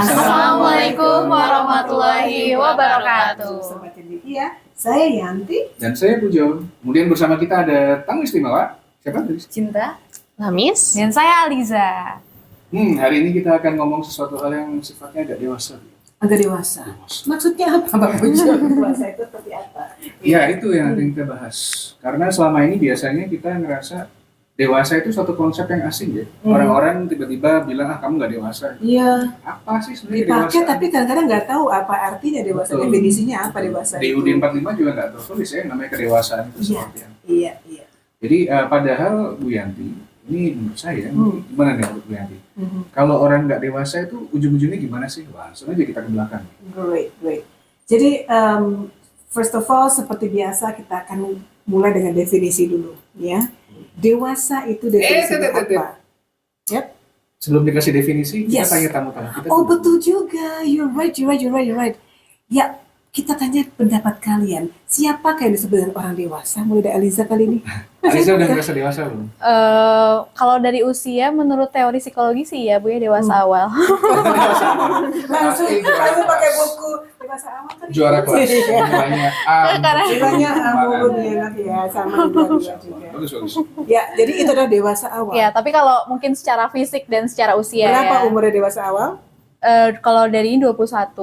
Assalamualaikum warahmatullahi wabarakatuh. Sobat Cendekia, saya Yanti. Dan saya Pujo. Kemudian bersama kita ada tamu istimewa. Siapa tuh? Cinta. Lamis. Dan saya Aliza. Hari ini kita akan ngomong sesuatu hal yang sifatnya agak dewasa. Agak dewasa. Maksudnya apa, Pak Pujo? Dewasa itu seperti apa? Ya, itu yang akan kita bahas. Karena selama ini biasanya kita ngerasa dewasa itu suatu konsep yang asing ya. Orang-orang tiba-tiba bilang, kamu nggak dewasa. Iya. Apa sih sebenarnya Dipakai dewasa? tapi kadang-kadang nggak tahu apa artinya dewasa. Betul. Definisinya apa dewasa Di itu. UD 45 juga nggak tertulis ya namanya kedewasaan itu Iya. seperti apa. Iya. Jadi padahal Bu Yanti, ini menurut saya, gimana nih menurut Bu Yanti? Mhm. Kalau orang nggak dewasa itu ujung-ujungnya gimana sih? Langsung aja kita ke belakang. Great. Jadi first of all seperti biasa kita akan mulai dengan definisi dulu, ya. Dewasa itu definisinya apa? Yep. Sebelum dikasih definisi, kita Yes. tanya tamu-tamu kita. Oh dulu. betul juga, you're right. Ya, kita tanya pendapat kalian. Siapakah yang disebut dengan orang dewasa? Mulai dari Aliza kali ini. Aliza udah merasa dewasa belum? Kalau dari usia, menurut teori psikologi sih ya Bu ya, dewasa awal. langsung pakai buku dewasa awal kan. Juara kelas. Nilainya A. Nilainya mulu nih anak ya, sama juga. Bagus. Ya, jadi itu adalah dewasa awal. Ya, tapi kalau mungkin secara fisik dan secara usia Berapa ya. umurnya dewasa awal? Kalau dari ini 21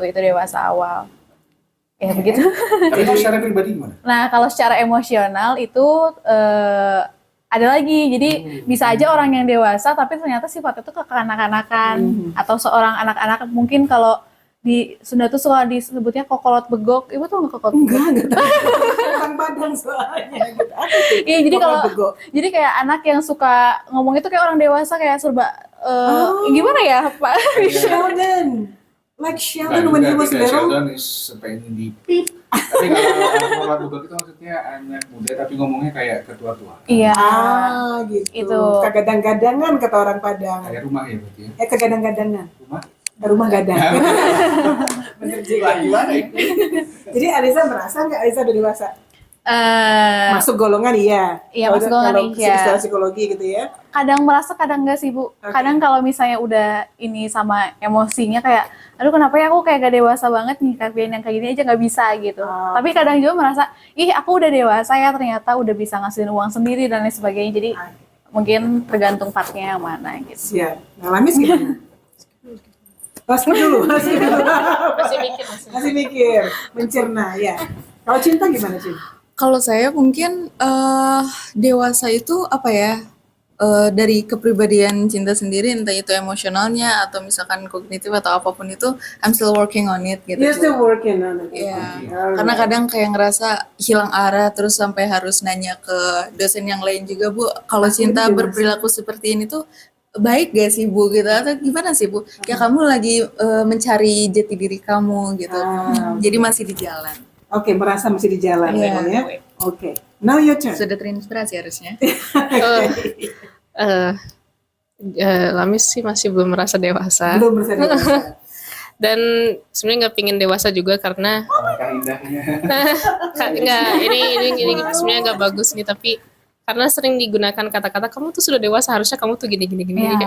itu dewasa awal. Ya begitu. Tapi itu secara pribadi gimana? Nah, kalau secara emosional itu ada lagi. Jadi bisa aja orang yang dewasa tapi ternyata sifatnya itu kekanak-kanakan atau seorang anak-anak mungkin kalau di Sunda tuh suka disebutnya kokolot begok. Ibu tuh nggak kokolot begok? Enggak tahu. Orang Padang soalnya gitu. Apa tuh? Iya, jadi kalau Kokolot begok. jadi kayak anak yang suka ngomong itu kayak orang dewasa kayak serba gimana ya, Pak? Sheldon. Like Sheldon Nggak when juga, he was tidak little. Sheldon is sampai ini di pip. Tapi kalau format buku itu maksudnya anak muda tapi ngomongnya kayak ketua-tua. Iya. Gitu. Itu. Kegadang-gadangan kata orang Padang. Kayak rumah ya berarti ya. Kegadang-gadangan. Rumah? Rumah gadang. Bener juga. Gimana ya? Jadi Aliza merasa nggak Aliza udah dewasa? Masuk golongan iya. Iya, masuk golongan kalau iya. secara psikologi gitu ya. Kadang merasa, kadang enggak sih Bu. Oke. Kadang kalau misalnya udah ini sama emosinya kayak, aduh kenapa ya aku kayak gak dewasa banget nih, kalian yang kayak gini aja gak bisa gitu. Tapi kadang juga merasa, aku udah dewasa ya ternyata udah bisa ngasihin uang sendiri dan lain sebagainya. Jadi mungkin tergantung partnya yang mana gitu. Siap. Nah, Lamis gimana? Masih mikir, mencerna ya. Kalau Cinta gimana Cinta? Kalau saya mungkin dewasa itu apa ya, dari kepribadian Cinta sendiri, entah itu emosionalnya atau misalkan kognitif atau apapun itu, I'm still working on it gitu. You're still working on it. Iya, Alright. karena kadang kayak ngerasa hilang arah terus sampai harus nanya ke dosen yang lain juga, Bu, kalau Cinta dewasa. berperilaku seperti ini tuh baik gak sih Bu gitu, atau gimana sih Bu? Ya kamu lagi mencari jati diri kamu gitu, jadi masih di jalan. Oke, merasa masih di jalan Iya. ya. Oke. Now your turn. Sudah terinspirasi harusnya. Lamis sih masih belum merasa dewasa Belum merasa dewasa. dan sebenarnya nggak pingin dewasa juga karena Alangkah indahnya. nggak ini sebenarnya nggak bagus nih, tapi karena sering digunakan kata-kata kamu tuh sudah dewasa, harusnya kamu tuh gini jadi kayak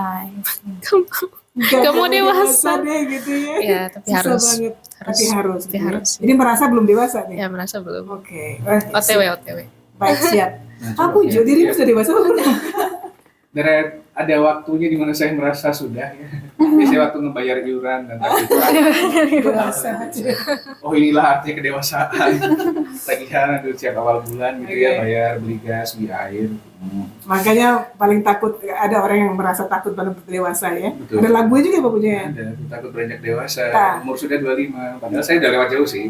Gak mau dewasa. deh gitu ya. ya tapi Susah harus banget. Tapi harus. tapi harus. Jadi merasa belum dewasa nih. Ya merasa belum. Oke. OTW Baik, siap. Nah, Aku coba, dirimu ya. sudah dewasa belum? Dari ada waktunya di mana saya merasa sudah ya. Biasanya waktu ngebayar iuran dan Dewasa. oh inilah artinya kedewasaan. Tagihan aduh tiap awal bulan gitu ya, Oke. bayar beli gas, beli air. Makanya paling takut ada orang yang merasa takut pada dewasa ya. Betul. Ada lagunya juga Pak Punya ya. Ada, takut beranjak dewasa, Nah. umur sudah 25. Padahal saya udah lewat jauh sih.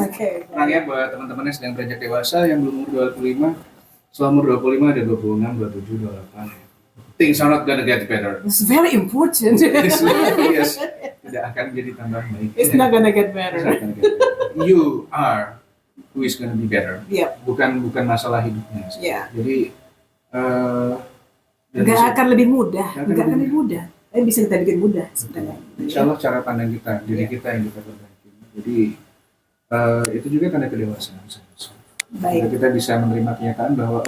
Oke. Tenang ya buat teman-teman yang sedang beranjak dewasa yang belum umur 25. Setelah umur 25 ada 26, 27, 28. Things are not gonna get better. It's very important. Yes, tidak akan jadi tambah baik. It's not gonna get It's better. not gonna get better. You are who is gonna be better. Iya. Bukan masalah hidupnya. Iya. Jadi dan Nggak bisa- akan lebih mudah. Nggak akan Nggak akan lebih lebih mudah. Tapi bisa kita bikin mudah sebenarnya. Insya Allah cara pandang kita, diri kita yang kita perbaiki. Jadi itu juga tanda kedewasaan. Karena Baik. kita bisa menerima kenyataan bahwa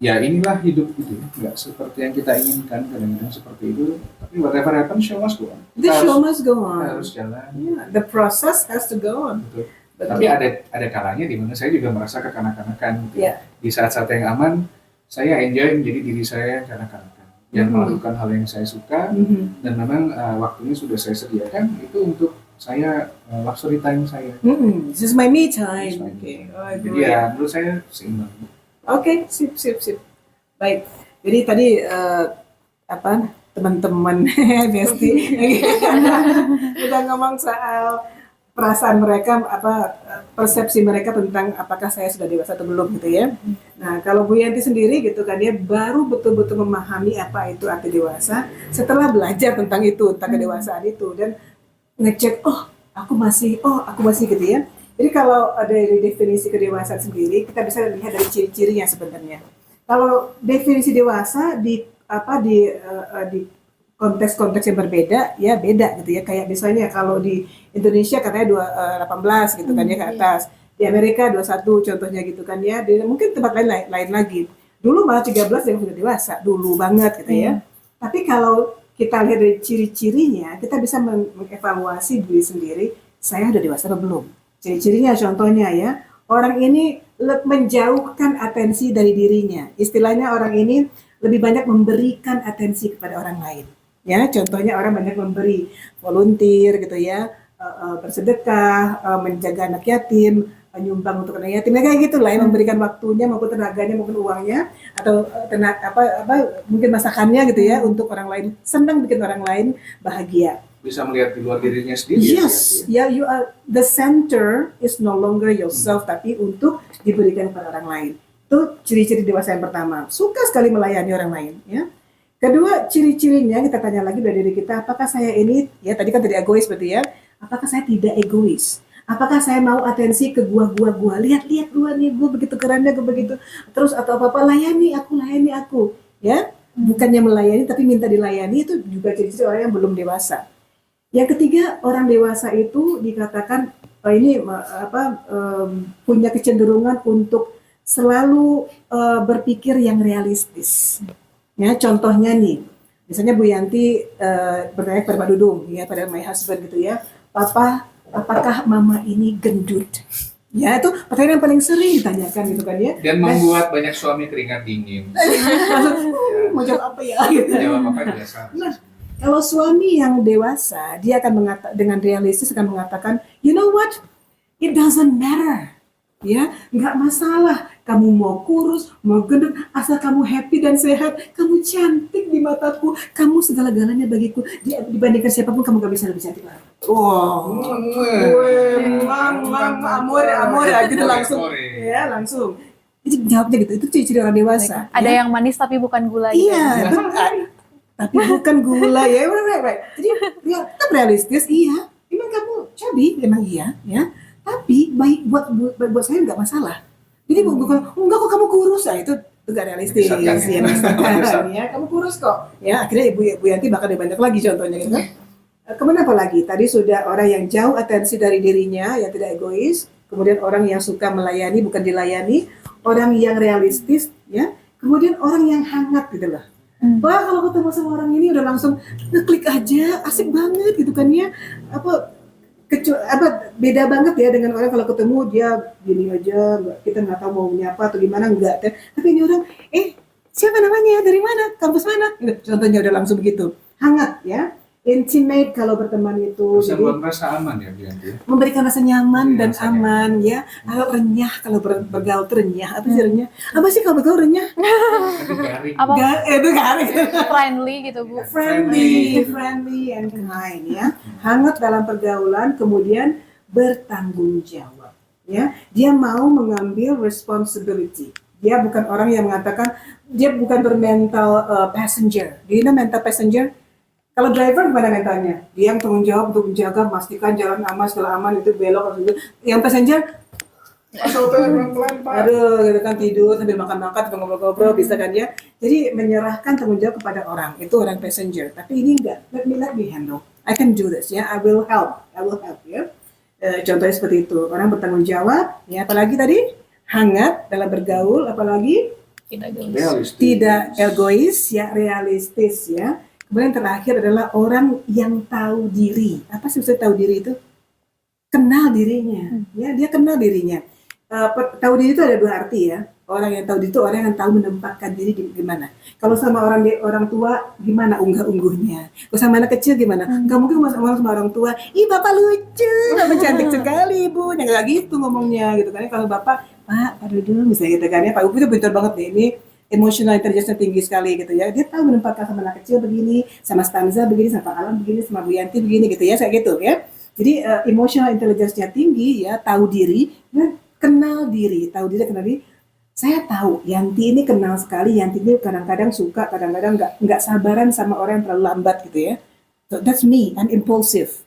ya inilah hidup gitu, nggak seperti yang kita inginkan kadang-kadang seperti itu. Tapi whatever happens, show must go on. The show must go Kita on. harus jalan. Yeah, the process has to go on. Betul. Betul. Tapi ada kalanya di mana saya juga merasa kekanak-kanakan. Gitu. Yeah. Di saat-saat yang aman, saya enjoy menjadi diri saya kanak-kanakan, yang melakukan hal yang saya suka, dan memang waktunya sudah saya sediakan itu untuk saya luxury time saya. This is my me This is time. my me Okay. time. Oh, Jadi great. ya menurut saya seimbang. Oke, sip. Baik. Jadi tadi teman-teman Besti udah ngomong soal perasaan mereka, persepsi mereka tentang apakah saya sudah dewasa atau belum gitu ya. Nah, kalau Bu Yanti sendiri gitu kan, dia baru betul-betul memahami apa itu arti dewasa setelah belajar tentang itu, tentang kedewasaan itu, dan ngecek, aku masih gitu ya. Jadi kalau dari definisi kedewasaan sendiri, kita bisa lihat dari ciri-cirinya sebenarnya. Kalau definisi dewasa di konteks-konteks yang berbeda, ya beda gitu ya. Kayak misalnya kalau di Indonesia katanya 18 gitu kan ya ke atas. Di Amerika 21 contohnya gitu kan ya. Di mungkin tempat lain lagi. Dulu malah 13 yang sudah dewasa, dulu banget gitu ya. Tapi kalau kita lihat dari ciri-cirinya, kita bisa mengevaluasi diri sendiri, saya udah dewasa atau belum. Ciri-cirinya contohnya ya, orang ini menjauhkan atensi dari dirinya. Istilahnya orang ini lebih banyak memberikan atensi kepada orang lain. Ya, contohnya orang banyak memberi volunteer gitu ya, bersedekah, menjaga anak yatim, menyumbang untuk anak yatim, kayak gitulah ya, memberikan waktunya maupun tenaganya maupun uangnya atau mungkin masakannya gitu ya untuk orang lain, senang bikin orang lain bahagia. Bisa melihat di luar dirinya sendiri. Yes, ya, you are the center is no longer yourself, tapi untuk diberikan kepada orang lain. Itu ciri-ciri dewasa yang pertama. Suka sekali melayani orang lain. Ya. Kedua, ciri-cirinya kita tanya lagi dari diri kita, apakah saya ini, ya tadi kan tidak egois berarti ya, apakah saya tidak egois? Apakah saya mau atensi ke gua, lihat gua nih, gua begitu kerennya, gua begitu, terus atau apa-apa, layani aku, ya. Bukannya melayani, tapi minta dilayani, itu juga ciri-ciri orang yang belum dewasa. Yang ketiga, orang dewasa itu dikatakan punya kecenderungan untuk selalu berpikir yang realistis. Ya, contohnya nih, misalnya Bu Yanti bertanya kepada Pak Dudung, ya pada my husband gitu ya, Papa, apakah Mama ini gendut? Ya, itu pertanyaan yang paling sering ditanyakan gitu kan ya. Dan membuat banyak suami keringat dingin. Mau jawab apa ya? Gitu. Jawab apa biasa. Nah, kalau suami yang dewasa, dia akan dengan realistis akan mengatakan, you know what, it doesn't matter, ya, nggak masalah. Kamu mau kurus, mau gendut, asal kamu happy dan sehat, kamu cantik di mataku, kamu segala-galanya bagiku. Dibandingkan siapapun, kamu gak bisa lebih cantik lagi. Wow, amor, gitu langsung, ya langsung. Jadi jawabnya gitu, itu ciri-ciri orang dewasa. Ada ya. yang manis tapi bukan gula gitu. Iya, tapi bukan gula ya, right. Jadi ya, tetap realistis, iya. Emang kamu chubby, emang iya, ya. Tapi baik buat saya nggak masalah. Jadi bukan enggak kok kamu kurus, itu nggak realistis, ya. Ya, kamu kurus kok. Ya, akhirnya Bu Yanti bakal banyak lagi contohnya gitu. Kemudian apa lagi? Tadi sudah orang yang jauh atensi dari dirinya, yang tidak egois. Kemudian orang yang suka melayani bukan dilayani, orang yang realistis, ya. Kemudian orang yang hangat gitu loh. Wah, kalau ketemu sama orang ini udah langsung ngeklik aja, asik banget gitu kan ya. Beda banget ya dengan orang kalau ketemu dia gini aja, kita nggak tahu maunya apa atau gimana, enggak. Tapi ini orang, siapa namanya, dari mana, kampus mana, gitu. Contohnya udah langsung begitu, hangat ya, intimate kalau berteman itu. Bisa jadi buat merasa aman ya, Bianti. memberikan rasa nyaman dan Rasa aman ya. Kalau renyah, kalau bergaul tuh renyah. Apa sih renyah? Apa sih kalau bergaul renyah? Tapi garing. Apa Itu garing. friendly gitu Bu? friendly and kind ya. Hangat dalam pergaulan, kemudian bertanggung jawab ya. Dia mau mengambil responsibility. Dia bukan orang yang mengatakan, dia bukan bermental passenger. Do you know mental passenger? Kalau driver gimana mentalnya? Dia yang tanggung jawab untuk menjaga, memastikan jalan aman, segala aman, itu belok atau gitu. Yang passenger, aduh, gitu kan, tidur sambil makan-makan, sambil ngobrol-ngobrol, bisa kan ya. Jadi menyerahkan tanggung jawab kepada orang, itu orang passenger. Tapi ini enggak, let me handle. I can do this ya, I will help ya. Contohnya seperti itu, orang bertanggung jawab, ya apalagi tadi hangat dalam bergaul, apalagi Tidak egois. Realistis. tidak egois ya, realistis ya. Kemudian terakhir adalah orang yang tahu diri. Apa sih maksudnya tahu diri itu? Kenal dirinya, ya dia kenal dirinya. Tahu diri itu ada dua arti ya. Orang yang tahu diri itu orang yang tahu menempatkan diri gimana. Kalau sama orang tua gimana unggah-ungguhnya. Kalau sama anak kecil gimana? Nggak mungkin sama orang tua, ih bapak lucu, bapak cantik sekali ibu. Nggak gitu ngomongnya gitu kan. Kalau bapak, Pak dulu misalnya gitu kan ya. Pak Ibu itu pintar banget deh ini. Emotional intelligence tinggi sekali gitu ya. Dia tahu menempatkan sama anak kecil begini, sama Stanza begini, sama Pak Alam begini, sama Bu Yanti begini gitu ya, kayak gitu ya. Jadi emotional intelligence-nya tinggi ya, tahu diri dan kenal diri, tahu diri, kenal diri. Saya tahu Yanti ini kenal sekali, Yanti ini kadang-kadang suka, kadang-kadang nggak sabaran sama orang yang terlalu lambat gitu ya. So that's me, I'm impulsive.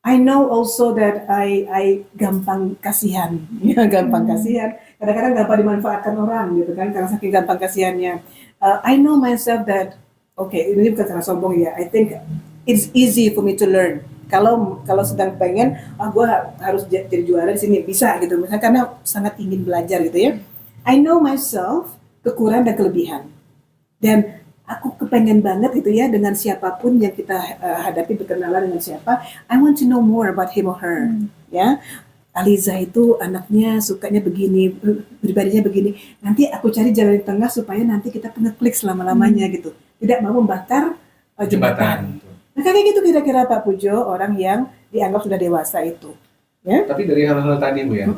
I know also that I gampang kasihan, ya gampang kasihan. Kadang-kadang gampang dimanfaatkan orang gitu kan, karena saking gampang kasihannya. I know myself that, ini bukan karena sombong ya. I think it's easy for me to learn. Kalau sedang pengen, gue harus jadi juara di sini bisa gitu, misalnya karena sangat ingin belajar gitu ya. I know myself, kekurangan dan kelebihan, dan aku kepengen banget gitu ya dengan siapapun yang kita hadapi, berkenalan dengan siapa. I want to know more about him or her. Ya, Aliza itu anaknya sukanya begini, pribadinya begini. Nanti aku cari jalan di tengah supaya nanti kita ngeklik selama-lamanya gitu. Tidak mau membakar jembatan. Nah kayak gitu kira-kira Pak Pujo, orang yang dianggap sudah dewasa itu. Ya? Tapi dari hal-hal tadi Bu ya,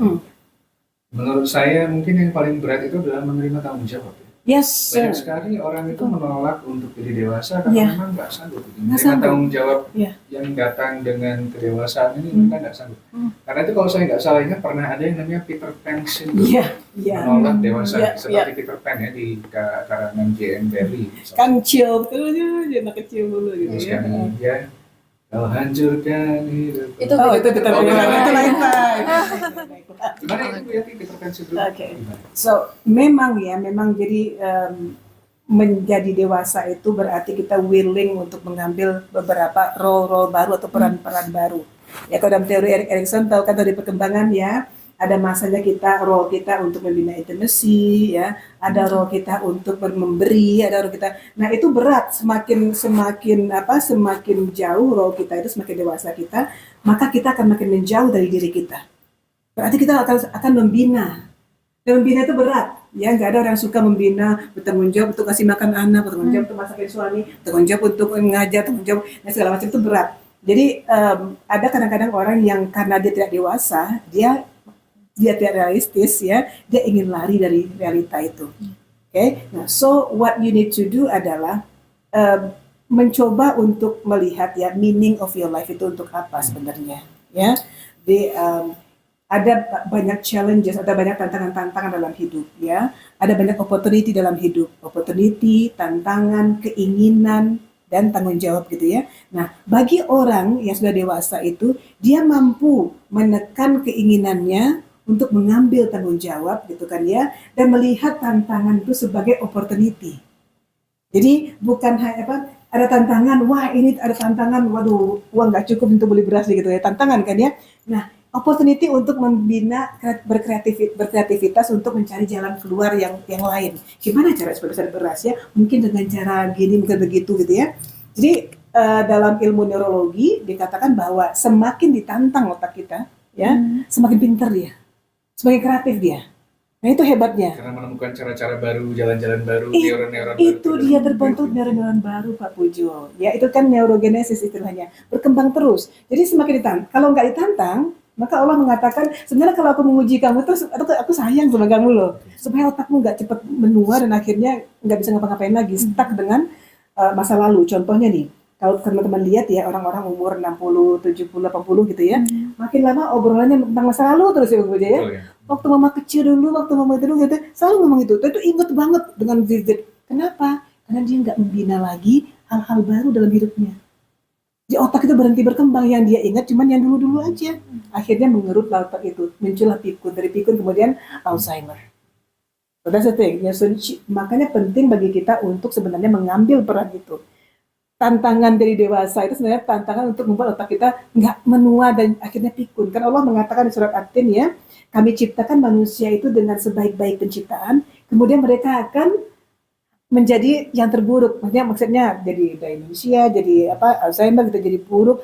menurut saya mungkin yang paling berat itu adalah menerima tanggung jawab. Yes, sir. Banyak sekali orang itu menolak untuk jadi dewasa karena memang nggak sanggup. Menerima tanggung jawab yang datang dengan kedewasaan ini mereka nggak sanggup. Karena itu kalau saya nggak salah ingat pernah ada yang namanya Peter Pan syndrome. Menolak dewasa seperti Peter Pan ya di karangan J.M. Barrie. Kancil betul ya, anak kecil dulu gitu Terus ya. kemudian kau hancurkan hidup. Itu Peter Pan itu lain Pak. Gimana itu ya Peter Pan syndrome? So memang jadi menjadi dewasa itu berarti kita willing untuk mengambil beberapa role baru atau peran-peran baru. Ya kalau dalam teori Erik Erikson tahu kan dari perkembangan ya, ada masanya role kita untuk membina intimacy ya, ada role kita untuk memberi, ada role kita. Nah, itu berat, semakin jauh role kita itu, semakin dewasa kita, maka kita akan makin menjauh dari diri kita. Berarti kita akan membina. Dan membina itu berat. Ya, nggak ada orang yang suka membina, bertanggung jawab untuk kasih makan anak, bertanggung jawab untuk masakin suami, bertanggung jawab untuk mengajar, bertanggung jawab, dan segala macam itu berat. Jadi ada kadang-kadang orang yang karena dia tidak dewasa, dia tidak realistis ya, dia ingin lari dari realita itu. Nah, so what you need to do adalah mencoba untuk melihat ya meaning of your life itu untuk apa sebenarnya. Ya, ada banyak challenges, ada banyak tantangan-tantangan dalam hidup ya, ada banyak opportunity dalam hidup, opportunity, tantangan, keinginan, dan tanggung jawab gitu ya. Nah, bagi orang yang sudah dewasa itu, dia mampu menekan keinginannya untuk mengambil tanggung jawab gitu kan ya, dan melihat tantangan itu sebagai opportunity. Jadi bukan ada tantangan, wah ini ada tantangan, waduh uang nggak cukup untuk beli beras gitu ya, tantangan kan ya. Nah, opportunity untuk membina berkreativitas untuk mencari jalan keluar yang lain. Gimana cara supaya bisa beras ya? Mungkin dengan cara gini, mungkin begitu gitu ya. Jadi dalam ilmu neurologi dikatakan bahwa semakin ditantang otak kita ya, semakin pintar dia. Semakin kreatif dia. Nah itu hebatnya. Karena menemukan cara-cara baru, jalan-jalan baru, neuron-neuron baru. Itu dia terbentuk neuron-neuron baru Pak Pujo. Ya itu kan neurogenesis istilahnya. Berkembang terus. Jadi semakin ditantang. Kalau nggak ditantang, maka Allah mengatakan, sebenarnya kalau aku menguji kamu tuh, aku sayang sama kamu loh. Supaya otakmu nggak cepat menua dan akhirnya nggak bisa ngapa-ngapain lagi. Stuck dengan masa lalu. Contohnya nih, kalau teman-teman lihat ya orang-orang umur 60, 70, 80 gitu ya, makin lama obrolannya tentang masa lalu terus ya Bu ya. Waktu mama kecil dulu, waktu mama itu dulu gitu, selalu ngomong itu. Itu inget banget dengan vivid. Kenapa? Karena dia nggak membina lagi hal-hal baru dalam hidupnya. Di otak itu berhenti berkembang, yang dia ingat cuman yang dulu-dulu aja. Akhirnya mengerut otak itu, muncullah pikun, dari pikun kemudian Alzheimer. So that's the thing. Ya, so, makanya penting bagi kita untuk sebenarnya mengambil peran itu. Tantangan dari dewasa itu sebenarnya tantangan untuk membuat otak kita nggak menua dan akhirnya pikun. Kan Allah mengatakan di surat At-Tin ya, kami ciptakan manusia itu dengan sebaik-baik penciptaan kemudian mereka akan menjadi yang terburuk, maksudnya jadi demensia, jadi Alzheimer gitu, jadi buruk,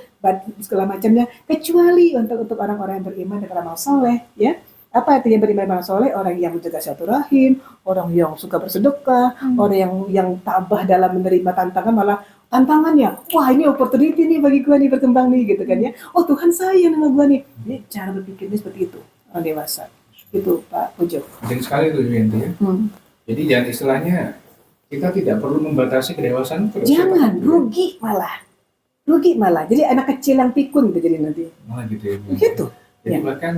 segala macamnya, kecuali untuk orang-orang yang beriman dan beramal soleh, ya. Apa artinya beriman dan beramal soleh? Orang yang menjaga silaturahim, orang yang suka bersedekah, orang yang tabah dalam menerima tantangan, malah tantangannya, wah ini opportunity nih bagi gua nih berkembang nih gitu kan ya. Oh Tuhan sayang sama gua nih. Ini cara berpikirnya seperti itu orang dewasa. Itu Pak Pujo. Penting sekali itu Yenti ya. Jadi jangan istilahnya kita tidak perlu membatasi kedewasaan. Jangan, rugi malah. Jadi anak kecil yang pikun gitu jadi nanti. Malah gitu ya. Begitu. Jadi Ya. bahkan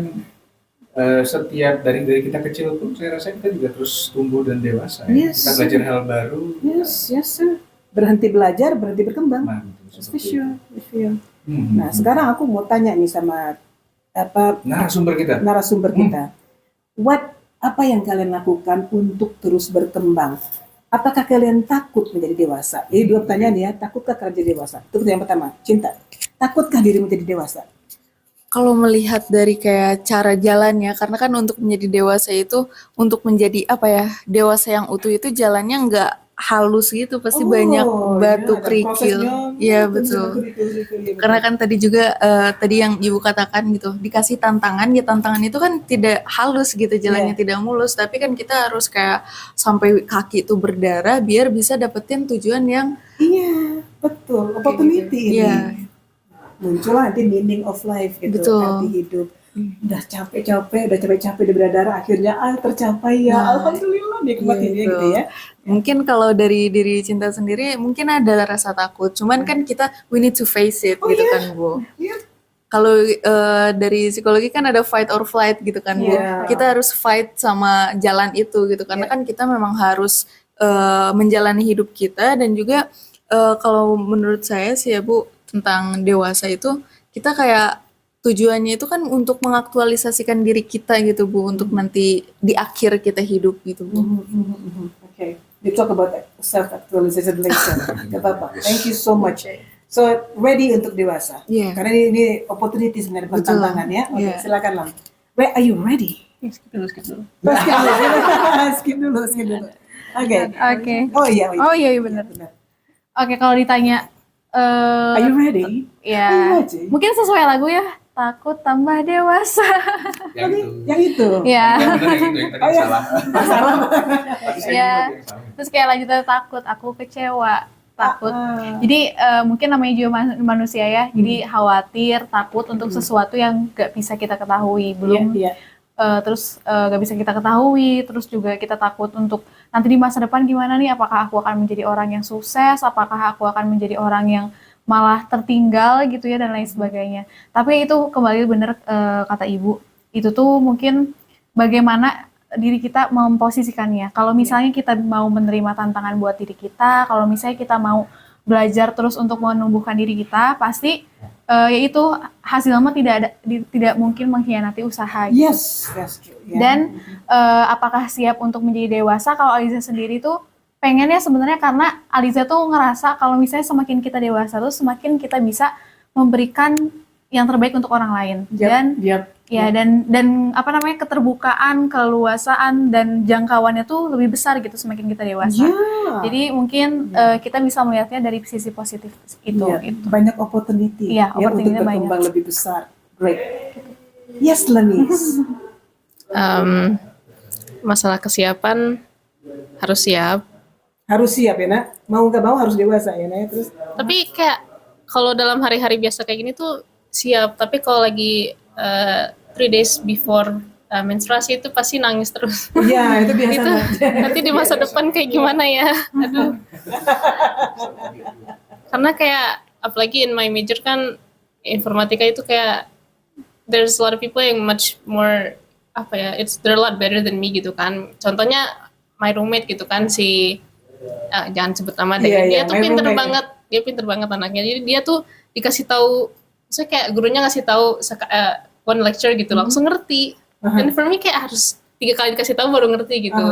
setiap dari kita kecil pun saya rasa kita juga terus tumbuh dan dewasa. Ya. Yes. Kita belajar hal baru. Yes, sir. Berhenti belajar, berhenti berkembang. Nah, gitu, For seperti itu. sure. Nah, sekarang aku mau tanya nih sama Narasumber kita. narasumber kita. Apa yang kalian lakukan untuk terus berkembang? Apakah kalian takut menjadi dewasa? Jadi 2 pertanyaan ya, takutkah kalian menjadi dewasa? Itu pertanyaan pertama, Cinta. Takutkah dirimu menjadi dewasa? Kalau melihat dari kayak cara jalannya, karena kan untuk menjadi dewasa itu, untuk menjadi dewasa yang utuh itu jalannya nggak halus gitu, pasti banyak batu kerikil. Iya betul. Karena kan tadi juga tadi yang ibu katakan gitu, dikasih tantangan, ya tantangan itu kan tidak halus gitu, jalannya tidak mulus, tapi kan kita harus kayak sampai kaki itu berdarah biar bisa dapetin tujuan yang Iya, betul. Opportunity ini. Iya. Muncul nanti meaning of life gitu, Betul. arti hidup. Udah capek-capek udah berdarah, akhirnya tercapai ya. Alhamdulillah nikmatin gitu. gitu ya. Mungkin kalau dari diri Cinta sendiri mungkin ada rasa takut, cuman kan kita we need to face it gitu kan Bu. Iya. Kalau dari psikologi kan ada fight or flight gitu kan Bu. Iya. Kita harus fight sama jalan itu gitu, karena kan kita memang harus menjalani hidup kita, dan juga kalau menurut saya sih ya Bu, tentang dewasa itu kita kayak tujuannya itu kan untuk mengaktualisasikan diri kita gitu Bu, untuk nanti di akhir kita hidup gitu Bu. Okay, we talk about self-actualization later. Gak apa-apa. Thank you so much. So ready untuk dewasa. Iya. Karena ini opportunity sebenarnya, bukan Betul. tantangan ya. Oke, Iya. silakan Lam. Where are you ready? Skip dulu. Skip dulu. Oke. Oke. Oh iya. Iya benar. Oke, kalau ditanya Are you ready? ya Are you ready? mungkin sesuai lagu ya, takut tambah dewasa. Yang itu. Yang itu. Ya. Yang benar yang itu, yang tadi Oh, iya. salah. Salah. Tadi saya Ya. ingat yang salah. Terus kayak lanjutannya takut, aku kecewa, takut. Jadi mungkin namanya juga manusia ya. Jadi khawatir, takut untuk sesuatu yang gak bisa kita ketahui, belum Iya. terus gak bisa kita ketahui, terus juga kita takut untuk nanti di masa depan gimana nih, apakah aku akan menjadi orang yang sukses, apakah aku akan menjadi orang yang malah tertinggal gitu ya, dan lain sebagainya. Tapi itu kembali bener kata ibu, itu tuh mungkin bagaimana diri kita memposisikannya. Kalau misalnya kita mau menerima tantangan buat diri kita, kalau misalnya kita mau belajar terus untuk menumbuhkan diri kita, pasti yaitu hasilnya tidak mungkin mengkhianati usaha. Gitu. Yes. Yeah. Dan apakah siap untuk menjadi dewasa? Kalau Aliza sendiri tuh pengennya sebenarnya, karena Aliza tuh ngerasa kalau misalnya semakin kita dewasa tuh semakin kita bisa memberikan yang terbaik untuk orang lain. Dan ya dan apa namanya, keterbukaan, keluasaan dan jangkauannya tuh lebih besar gitu semakin kita dewasa. Jadi mungkin kita bisa melihatnya dari sisi positif itu. Iya, Gitu. banyak opportunity Iya, ya, untuk opportunity berkembang banyak. lebih besar. Great. Yes, Lenis. Masalah kesiapan harus siap. Harus siap ya, Nak. Mau nggak mau harus dewasa ya, Nak. Terus Tapi kayak kalau dalam hari-hari biasa kayak gini tuh siap. Tapi kalau lagi 3 days before menstruasi itu pasti nangis terus. iya, itu biasa. Itu nanti di masa depan kayak gimana ya? Aduh. Karena kayak apalagi in my major kan informatika itu kayak there's a lot of people yang much more they're a lot better than me gitu kan. Contohnya my roommate gitu kan, si jangan sebut nama deh. Dia tuh my pinter roommate. banget. Dia pinter banget anaknya. Jadi dia tuh dikasih tahu, maksudnya kayak gurunya ngasih tahu one lecture gitu langsung ngerti. Dan for me kayak harus 3 kali dikasih tahu baru ngerti gitu.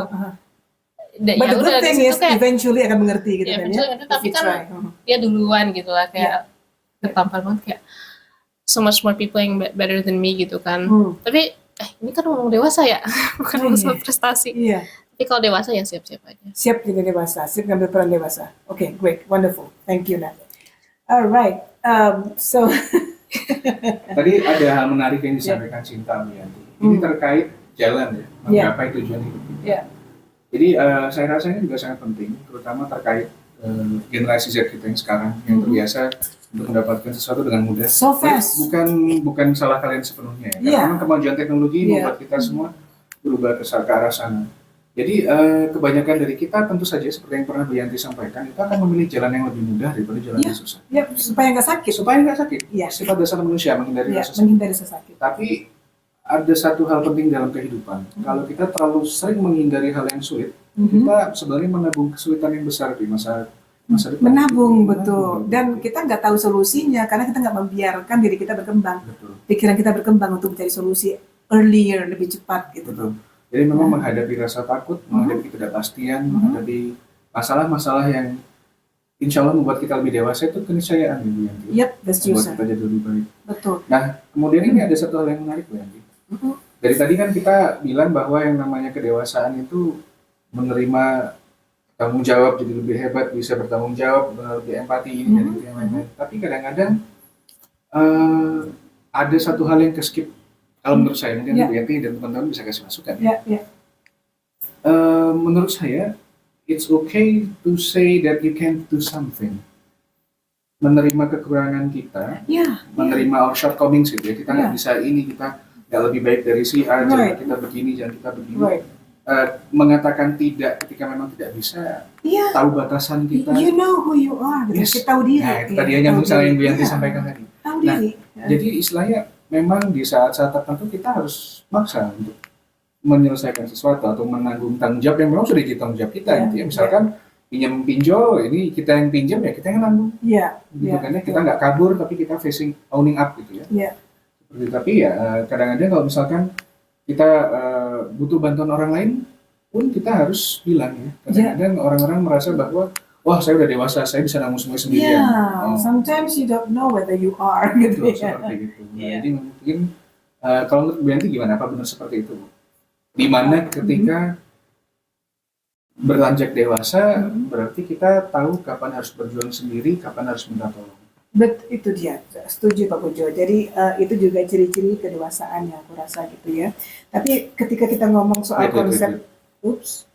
But the good thing is eventually akan mengerti gitu kan ya. Tapi If you kan try. dia duluan gitu lah, kayak ketampar banget, kayak so much more people yang better than me gitu kan. Tapi ini kan ngomong dewasa ya, bukan masalah prestasi. Iya. Tapi Tapi kalau dewasa ya siap-siap aja. Siap jadi dewasa, siap ngambil peran dewasa. Okay, great, wonderful. Thank you, Nat. Alright, so Tadi ada hal menarik yang disampaikan Cinta Bu Yanti. Ini terkait jalan ya, menggapai tujuan hidup kita. Yeah. Jadi saya rasa ini juga sangat penting, terutama terkait generasi Z kita yang sekarang yang terbiasa untuk mendapatkan sesuatu dengan mudah. So fast. Bukan salah kalian sepenuhnya ya. Karena Yeah. memang kemajuan teknologi Yeah. membuat kita semua berubah ke arah sana. Jadi kebanyakan dari kita tentu saja seperti yang pernah Bu Yanti sampaikan, itu akan memilih jalan yang lebih mudah daripada jalan yang susah. Ya, supaya nggak sakit. Supaya nggak sakit. Iya. Sifat dasar manusia menghindari Ya, rasa sakit. menghindari sakit. Tapi ada satu hal penting dalam kehidupan. Kalau kita terlalu sering menghindari hal yang sulit, kita sebenarnya menabung kesulitan yang besar di masa depan. Menabung, betul. Dan kita nggak tahu solusinya karena kita nggak membiarkan diri kita berkembang. Betul. Pikiran kita berkembang untuk mencari solusi earlier, lebih cepat gitu. Betul. Jadi memang menghadapi rasa takut, menghadapi ketidakpastian, menghadapi masalah-masalah yang insya Allah membuat kita lebih dewasa itu keniscayaan Bu Yanti. Yep, that's true, Membuat sir. kita jadi lebih baik. Betul. Nah, kemudian ini ada satu hal yang menarik Bu Yanti. Dari tadi kan kita bilang bahwa yang namanya kedewasaan itu menerima tanggung jawab, jadi lebih hebat, bisa bertanggung jawab, lebih empati ini dan itu yang lain-lain. Tapi kadang-kadang ada satu hal yang keskip. Kalau menurut saya, mungkin Bu Yanti dan teman-teman bisa kasih masukan. Ya, ya. Menurut saya, it's okay to say that you can do something. Menerima kekurangan kita, Ya. menerima our shortcomings gitu ya. Kita nggak Yeah. bisa ini, kita nggak lebih baik dari si A, jangan Right. kita begini, jangan kita begini. Right. Mengatakan tidak ketika memang tidak bisa, Iya. tahu batasan kita. You know who you are. Gitu. Yes. Kita tahu diri. Nah, itu Ya, tadi yang nyambung tahu sama yang Bu diri. Yanti Iya. sampaikan tadi. Tahu Nah, diri. Jadi istilahnya memang di saat-saat tertentu kita harus maksa untuk menyelesaikan sesuatu atau menanggung tanggung jawab yang memang sudah jadi tanggung jawab kita. Ya, Gitu ya. Misalkan pinjam pinjol, ini kita yang pinjam ya kita yang nanggung. Iya. Gitu kan ya. Kita nggak kabur tapi kita facing owning up gitu ya. Iya. Seperti tapi ya kadang-kadang kalau misalkan kita butuh bantuan orang lain pun kita harus bilang ya. Kadang-kadang orang-orang merasa bahwa wah saya udah dewasa, saya bisa nanggung semua sendirian. Yeah, sometimes you don't know whether you are gitu Betul, ya. seperti itu. Nah, Iya. Jadi mungkin kalau menurut Bu Yanti gimana? Apa benar seperti itu, Bu? Di mana ketika beranjak dewasa berarti kita tahu kapan harus berjuang sendiri, kapan harus minta tolong. Itu dia, setuju Pak Pujo. Jadi itu juga ciri-ciri kedewasaan yang aku rasa gitu ya. Tapi ketika kita ngomong soal Wait. konsep, oops,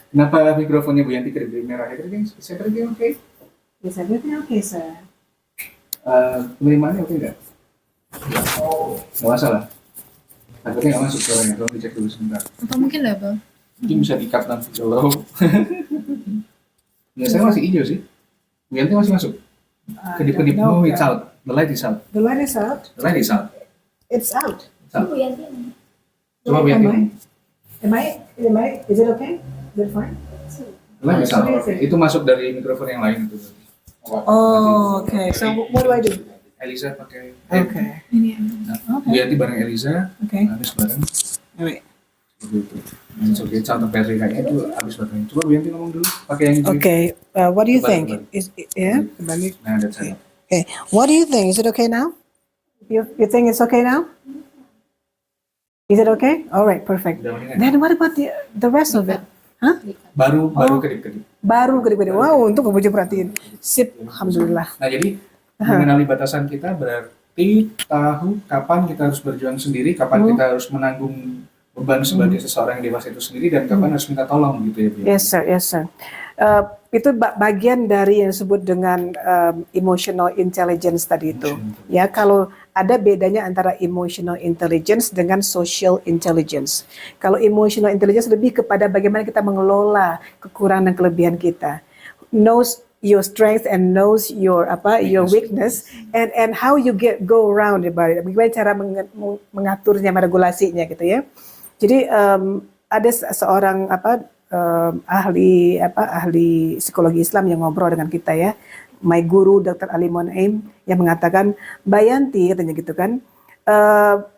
Kenapa mikrofonnya Bu Yanti kedip merah? Saya kira oke. bisa everything okay, sir. Penerimaannya oke nggak? Nggak masalah. Takutnya nggak masuk suaranya, tolong dicek dulu sebentar. Atau mungkin label. Mungkin bisa di-cut nanti kalau ya saya masih hijau sih. Bu Yanti masih masuk. Kedip-kedip, No, no, it's out. The light is out. The light is out. The light is out. It's out. Coba Bu Yanti. Am I? Is it okay? Is it fine? The light is out. Sorry. Itu masuk dari mikrofon yang lain itu. Oh, okay. So what do I do? Eliza pakai. Okay. Nah, Bu Yanti bareng Eliza, Okay. habis bareng. Alright. Seperti itu. It's okay, contoh versi kayak itu habis bareng. Coba Bu Yanti ngomong dulu. Pakai yang itu. Okay. What do you Kembali, think? kembali. Kembali. Nah, that's it. Okay. What do you think? Is it okay now? You think it's okay now? Is it okay? All right, perfect. Udah mendingan. Then what about the rest of it? Huh? Baru kedip-kedip. Baru gede-gede. Wow, untuk Pak Pujo perhatiin. Sip, alhamdulillah. Nah, jadi mengenali batasan kita berarti tahu kapan kita harus berjuang sendiri, kapan kita harus menanggung beban sebagai seseorang yang dewasa itu sendiri, dan kapan harus minta tolong gitu ya Bu. Yes, sir. Yes, sir. Itu bagian dari yang disebut dengan emotional intelligence tadi itu. Ya, kalau ada bedanya antara emotional intelligence dengan social intelligence. Kalau emotional intelligence lebih kepada bagaimana kita mengelola kekurangan dan kelebihan kita. Knows your strength and knows your weakness and how you go around about it. Bagaimana cara mengaturnya, meregulasinya gitu ya. Jadi ada seorang ahli psikologi Islam yang ngobrol dengan kita ya, my guru Dr. Ali Monaim, yang mengatakan Mbak Yanti katanya gitu kan,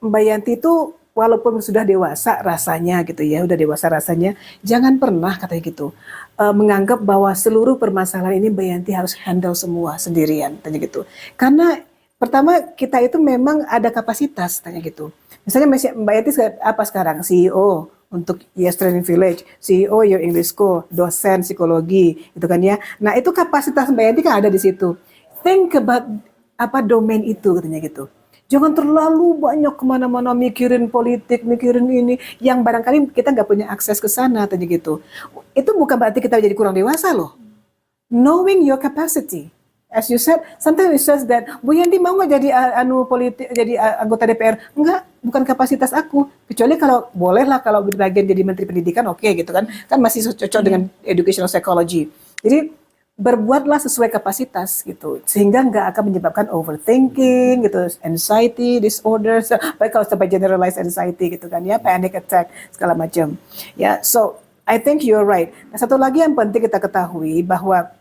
Mbak Yanti itu walaupun sudah dewasa rasanya gitu ya, udah dewasa rasanya, jangan pernah katanya gitu menganggap bahwa seluruh permasalahan ini Mbak Yanti harus handle semua sendirian, katanya gitu. Karena pertama kita itu memang ada kapasitas, tanya gitu. Misalnya Mbak Yanti apa sekarang? CEO, untuk Yes Training Village, CEO Your English School, dosen psikologi, gitu kan ya. Nah itu kapasitas Mbak Yanti kan ada di situ. Think about apa domain itu katanya gitu. Jangan terlalu banyak kemana-mana mikirin politik, mikirin ini, yang barangkali kita nggak punya akses ke sana katanya gitu. Itu bukan berarti kita jadi kurang dewasa loh. Knowing your capacity. As you said, sometimes it says that Bu Yanti mau nggak jadi politik, jadi anggota DPR? Enggak, bukan kapasitas aku. Kecuali kalau boleh lah kalau bagian jadi Menteri Pendidikan, oke gitu kan masih cocok dengan educational psychology. Jadi berbuatlah sesuai kapasitas gitu, sehingga nggak akan menyebabkan overthinking gitu, anxiety disorders, baik kalau sampai generalized anxiety gitu kan ya, panic attack segala macam. Ya, so I think you're right. Nah, satu lagi yang penting kita ketahui bahwa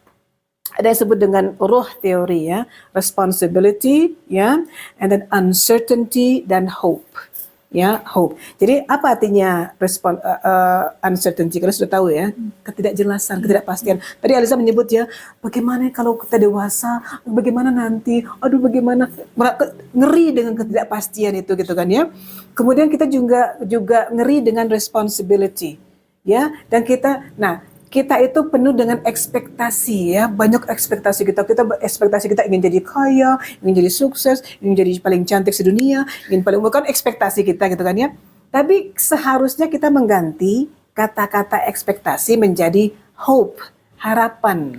ada yang disebut dengan ruh teori ya, responsibility ya, and then uncertainty dan hope. Ya, hope. Jadi apa artinya uncertainty? Kalian sudah tahu ya, ketidakjelasan, ketidakpastian. Tadi Aliza menyebut ya, bagaimana kalau kita dewasa, bagaimana nanti, aduh bagaimana, ngeri dengan ketidakpastian itu gitu kan ya. Kemudian kita juga ngeri dengan responsibility. Ya, dan kita itu penuh dengan ekspektasi ya, banyak ekspektasi ekspektasi kita ingin jadi kaya, ingin jadi sukses, ingin jadi paling cantik sedunia, ingin paling bukan ekspektasi kita gitu kan ya. Tapi seharusnya kita mengganti kata-kata ekspektasi menjadi hope, harapan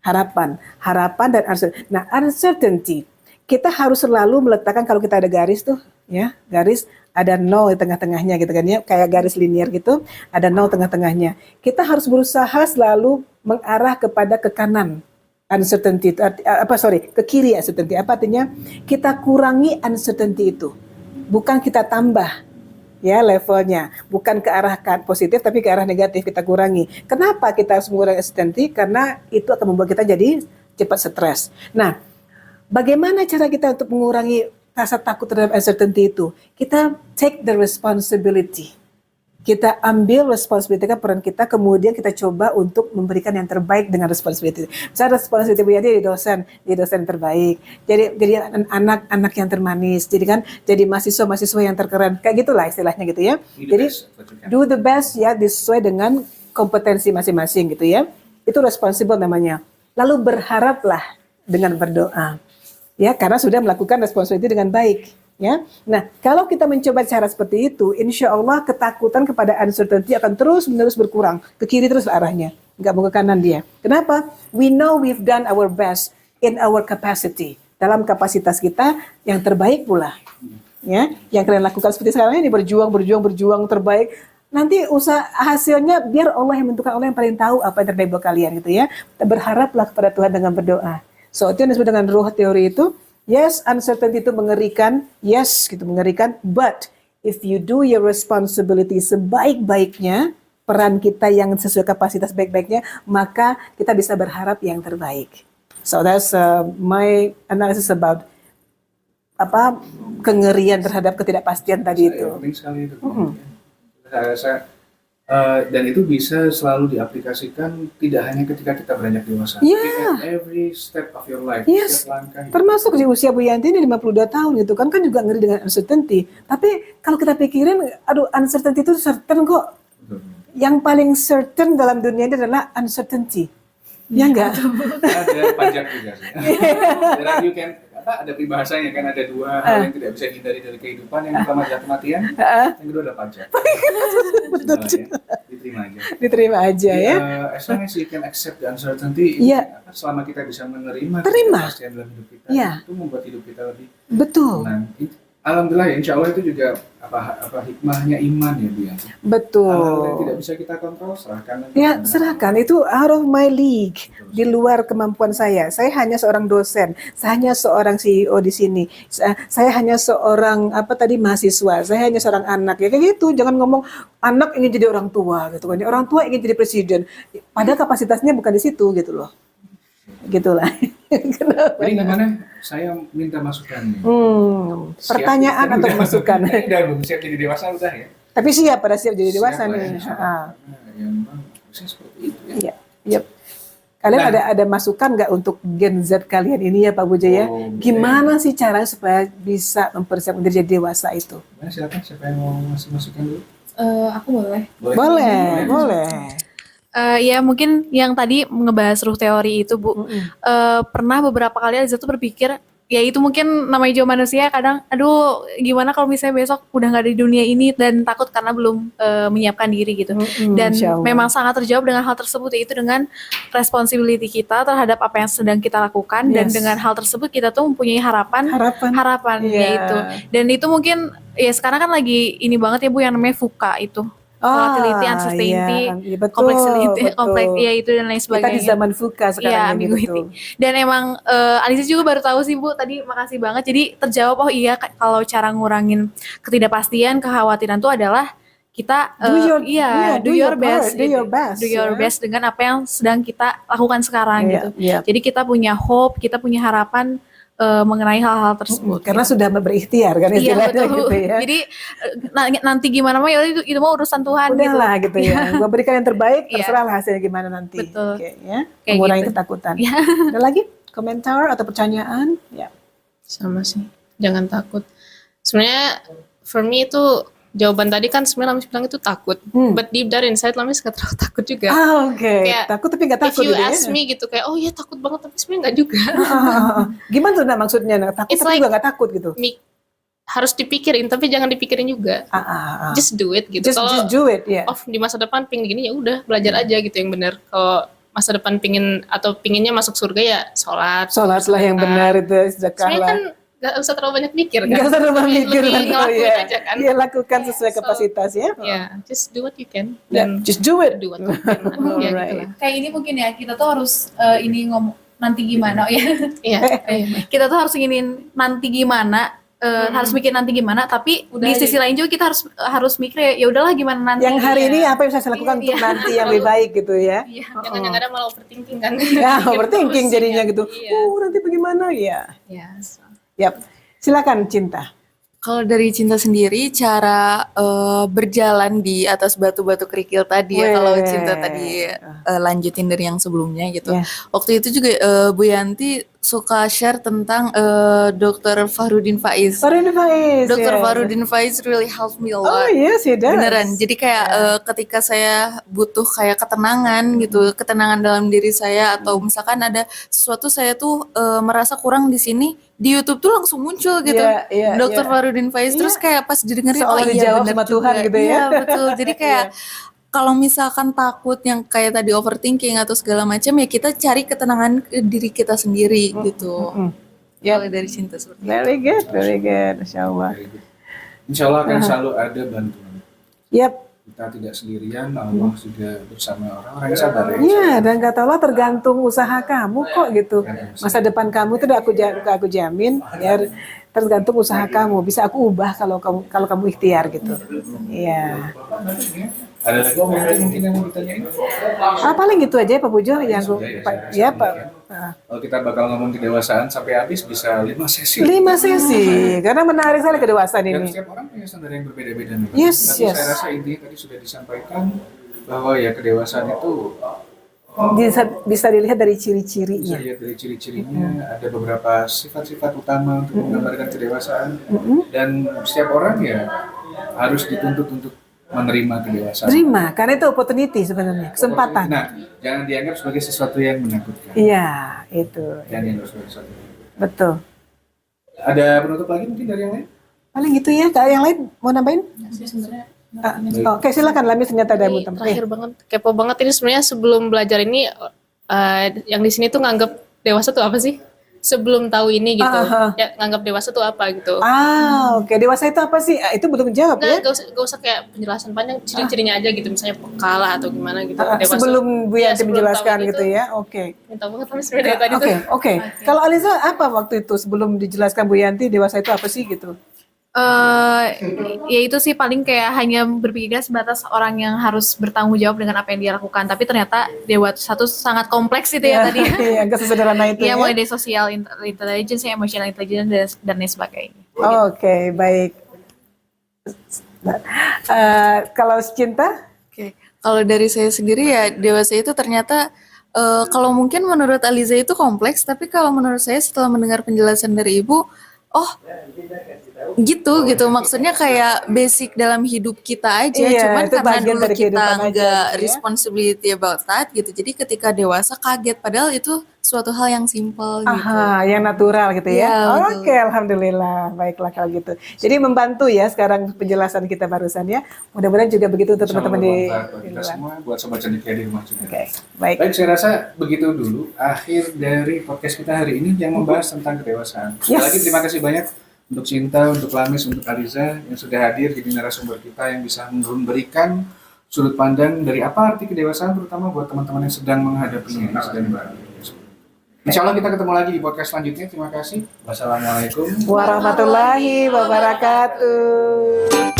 dan uncertainty. Nah, uncertainty kita harus selalu meletakkan, kalau kita ada garis tuh ya, garis ada nol di tengah-tengahnya gitu kan ya, kayak garis linear gitu, ada nol tengah-tengahnya. Kita harus berusaha selalu mengarah kepada ke kanan uncertainty itu, ke kiri uncertainty. Apa artinya? Kita kurangi uncertainty itu, bukan kita tambah ya levelnya, bukan ke arah positif tapi ke arah negatif, kita kurangi. Kenapa kita harus mengurangi uncertainty? Karena itu akan membuat kita jadi cepat stres. Nah, bagaimana cara kita untuk mengurangi rasa takut terhadap uncertainty itu? Kita take the responsibility. Kita ambil responsibility, peran kita, kemudian kita coba untuk memberikan yang terbaik dengan responsibility. Misalnya responsibility Bu Yanti jadi dosen terbaik, jadi anak yang termanis, jadi mahasiswa yang terkeren, kayak gitulah istilahnya gitu ya. Jadi do the best ya, sesuai dengan kompetensi masing-masing gitu ya. Itu responsible namanya. Lalu berharaplah dengan berdoa. Ya, karena sudah melakukan responsibility dengan baik. Ya, nah kalau kita mencoba cara seperti itu, insya Allah ketakutan kepada uncertainty akan terus-menerus berkurang, ke kiri terus arahnya, nggak mau ke kanan dia. Kenapa? We know we've done our best in our capacity, dalam kapasitas kita yang terbaik pula. Ya, yang kalian lakukan seperti sekarang ini berjuang terbaik. Nanti hasilnya biar Allah yang menentukan, Allah yang paling tahu apa yang terbaik buat kalian gitu ya. Berharaplah kepada Tuhan dengan berdoa. So itu yang disebut dengan ruh teori itu. Yes, uncertainty itu mengerikan. Yes, gitu mengerikan. But if you do your responsibility sebaik-baiknya, peran kita yang sesuai kapasitas baik-baiknya, maka kita bisa berharap yang terbaik. So that's my analysis about kengerian terhadap ketidakpastian tadi itu. Penting sekali itu. Dan itu bisa selalu diaplikasikan tidak hanya ketika kita beranjak dewasa, tapi at every step of your life, setiap langkah. Termasuk di usia Bu Yanti ini 52 tahun gitu kan juga ngeri dengan uncertainty. Tapi kalau kita pikirin, uncertainty itu certain kok. Betul. Yang paling certain dalam dunia ini adalah uncertainty. Ya enggak? Ada pajak juga sih. Ada peribahasanya kan, ada dua hal yang tidak bisa dihindari dari kehidupan. Yang pertama adalah kematian, yang kedua adalah pajak. Betul. Diterima aja ya. As long as you can accept the uncertainty, selama kita bisa menerima kepastian dalam hidup kita, itu membuat hidup kita lebih tenang. Alhamdulillah, insya Allah itu juga hikmahnya iman ya dia. Betul. Hal-hal yang tidak bisa kita kontrol, serahkan. Ya, serahkan. Itu out of my league. Di luar kemampuan saya. Saya hanya seorang dosen. Saya hanya seorang CEO di sini. Saya hanya seorang mahasiswa. Saya hanya seorang anak. Ya kayak gitu. Jangan ngomong anak ingin jadi orang tua gitu kan. Orang tua ingin jadi presiden. Padahal kapasitasnya bukan di situ gitu loh. Gitulah. Jadi gimana? Saya minta masukan nih. Pertanyaan atau masukan? Udah belum siap jadi dewasa udah ya. Tapi siap pada siap jadi dewasa nih. Ya memang bisa seperti itu ya. Iya. Kalian ada masukan nggak untuk Gen Z kalian ini ya Pak Bujaya? Gimana sih cara supaya bisa mempersiapkan diri jadi dewasa itu? Silakan, siapa yang mau ngasih masukan dulu? Aku boleh. Boleh. Ya mungkin yang tadi ngebahas ruh teori itu Bu, pernah beberapa kali Aliza tuh berpikir, ya itu mungkin namanya juga manusia kadang, aduh gimana kalau misalnya besok udah nggak ada di dunia ini, dan takut karena belum menyiapkan diri gitu. Dan Insya Allah. memang sangat terjawab dengan hal tersebut, yaitu dengan responsibility kita terhadap apa yang sedang kita lakukan, dan Yes. dengan hal tersebut kita tuh mempunyai harapan Iya. itu. Dan itu mungkin ya sekarang kan lagi ini banget ya Bu yang namanya VUCA itu. Volatility, uncertainty, iya, betul, complexity, betul. ya itu dan lain Kita sebagainya. di zaman VUCA sekarang Iya, ini, ambiguity. betul. Dan emang Aliza juga baru tahu sih Bu, tadi makasih banget. Jadi terjawab, oh iya kalau cara ngurangin ketidakpastian, kekhawatiran itu adalah kita Do your- do your best, part, do your best, do your ya. best dengan apa yang sedang kita lakukan sekarang Iya, gitu. iya. Jadi kita punya hope, kita punya harapan mengenai hal-hal tersebut. Karena sudah berikhtiar kan Iya istilahnya betul. gitu ya. Jadi nanti gimana mah ya itu mah urusan Tuhan gitu. Udahlah gitu ya. Gua berikan yang terbaik, Iya. terserah hasilnya gimana nanti. Betul. Oke, ya. Kayak Mengurangi gitu. ketakutan. Iya. Ada lagi komentar atau pertanyaan? Ya. Sama sih, jangan takut. Sebenarnya for me itu jawaban tadi kan sebenarnya Lamis bilang itu takut, but deep down inside Lamis gak terlalu takut juga. Oke. Kayak, Takut tapi nggak takut If you gitu ya. ask me gitu kayak, oh iya takut banget, tapi sebenarnya nggak juga. Gimana tuh nak maksudnya? Nak? Takut It's tapi like- juga nggak takut gitu. Harus dipikirin, tapi jangan dipikirin juga. Just do it gitu. Just do it, ya. Di masa depan pingin gini ya udah belajar aja gitu yang benar. Kalau masa depan pinginnya masuk surga ya sholat. Sholatlah yang benar itu, sedekah Sebenarnya lah. kan gak usah terlalu banyak mikir kan. Gak usah terlalu mikir Lebih kan, ngelakuin ya. aja kan. Iya, lakukan sesuai So, kapasitas ya. Ya, just do what you can. Ya, Dan just do it. do what you can. Ya Alright. gitu lah. Kayak ini mungkin ya, kita tuh harus ini ngomong nanti gimana ya. Iya. Kita tuh harus inginin nanti gimana, harus mikir nanti gimana, tapi di sisi lain juga kita harus mikir ya udahlah gimana nanti. Yang hari ini apa yang bisa saya lakukan untuk Iya. nanti yang lebih baik gitu ya. Jangan yang ada malah overthinking kan. Ya, Mikir overthinking terus, jadinya ya. gitu. Iya. Nanti bagaimana ya? Iya. Yap. Silakan Cinta. Kalau dari Cinta sendiri, cara berjalan di atas batu-batu kerikil tadi ya, kalau Cinta tadi lanjutin dari yang sebelumnya gitu. Ya. Waktu itu juga Bu Yanti suka share tentang Dr. Fahrudin Faiz. Fahrudin Faiz. Dr. yes. Fahrudin Faiz really helped me a Oh lot. yes, he does. Beneran. Jadi kayak ketika saya butuh kayak ketenangan gitu, ketenangan dalam diri saya, atau misalkan ada sesuatu saya tuh merasa kurang di sini, di YouTube tuh langsung muncul gitu. Iya, iya, Dr. iya. Fahrudin Faiz, terus kayak pas didengerin, Seolah oh iya dijawab bener sama juga. Tuhan gitu ya. Iya betul. Jadi kayak kalau misalkan takut yang kayak tadi overthinking atau segala macam, ya kita cari ketenangan ke diri kita sendiri gitu. Yap. Kalau dari Cinta seperti itu. Very good, very good. Insya Allah. Insya Allah akan selalu ada bantuan. Yap. Kita tidak sendirian, Allah sudah bersama orang-orang yang sabar ya. Iya, dan kata Allah tergantung usaha kamu kok gitu. Masa depan kamu itu udah aku jamin, ya tergantung usaha kamu. Bisa aku ubah kalau kamu ikhtiar gitu. Iya. Ada lagi mungkin yang mau ditanyain? Paling gitu aja Pak Pujo yang ya Pak. Kalau kita bakal ngomong kedewasaan sampai habis bisa 5 sesi. 5 sesi, karena menarik sekali kedewasaan Dan ini. setiap orang punya standar yang berbeda-beda nih. Pak. Yes, Tapi yes. saya rasa intinya tadi sudah disampaikan bahwa ya kedewasaan itu Bisa dilihat dari bisa ciri-cirinya. dilihat dari ciri-cirinya, ada beberapa sifat-sifat utama untuk menggambarkan kedewasaan. Dan setiap orang ya harus dituntut untuk menerima kedewasaan. Terima, karena itu opportunity sebenarnya, kesempatan. Nah, jangan dianggap sebagai sesuatu yang menakutkan. Iya, itu. Jangan dianggap sebagai sesuatu yang menakutkan. Betul. Ada penutup lagi mungkin dari yang lain? Paling gitu ya. Kalau yang lain mau nambahin? Oke, silakan Lamis, ternyata ada yang mau Ini tambahin. terakhir banget, kepo banget ini sebenarnya sebelum belajar ini, yang di sini tuh nganggap dewasa tuh apa sih? Sebelum tahu ini gitu, ya nganggap dewasa tuh apa gitu. Oke. Dewasa itu apa sih? Itu belum jawab ya. Gak usah kayak penjelasan panjang, ciri-cirinya aja gitu, misalnya peka lah atau gimana gitu. Sebelum Bu Ya, Yanti sebelum menjelaskan tahu gitu itu, ya. Oke. Minta banget tapi sebenarnya dari tadi Oke, tuh. oke. Kalau Aliza apa waktu itu sebelum dijelaskan Bu Yanti dewasa itu apa sih gitu? Ya itu sih paling kayak hanya berpikir sebatas orang yang harus bertanggung jawab dengan apa yang dia lakukan, tapi ternyata dewasa itu sangat kompleks itu ya tadi. Iya, nggak sesederhana itu Iya, ya. mulai dari social intelligence, emotional intelligence dan lain sebagainya. Oke, baik. Kalau Cinta? Oke, kalau dari saya sendiri ya dewasa itu ternyata kalau mungkin menurut Aliza itu kompleks, tapi kalau menurut saya setelah mendengar penjelasan dari Ibu, oh gitu maksudnya kayak basic dalam hidup kita aja, Iya, cuman itu karena bagian dulu dari kita kehidupan aja nggak gitu ya. responsibility about that gitu, jadi ketika dewasa kaget padahal itu suatu hal yang simple gitu. Aha, yang natural gitu ya. Iya, betul. Oke, alhamdulillah. Baiklah kalau gitu. Jadi membantu ya sekarang penjelasan kita barusan ya. Mudah-mudahan juga begitu untuk Insya Allah teman-teman di bermanfaat buat kita luar. semua, buat sobat cendekia di rumah juga. Oke, baik. Baik, saya rasa begitu dulu akhir dari podcast kita hari ini yang membahas tentang kedewasaan. Sekali Yes. lagi terima kasih banyak untuk Cinta, untuk Lamis, untuk Ariza yang sudah hadir jadi narasumber kita yang bisa memberikan sudut pandang dari apa arti kedewasaan terutama buat teman-teman yang sedang menghadapinya, yang sedang berada. Insya Allah kita ketemu lagi di podcast selanjutnya. Terima kasih. Wassalamualaikum Warahmatullahi wabarakatuh.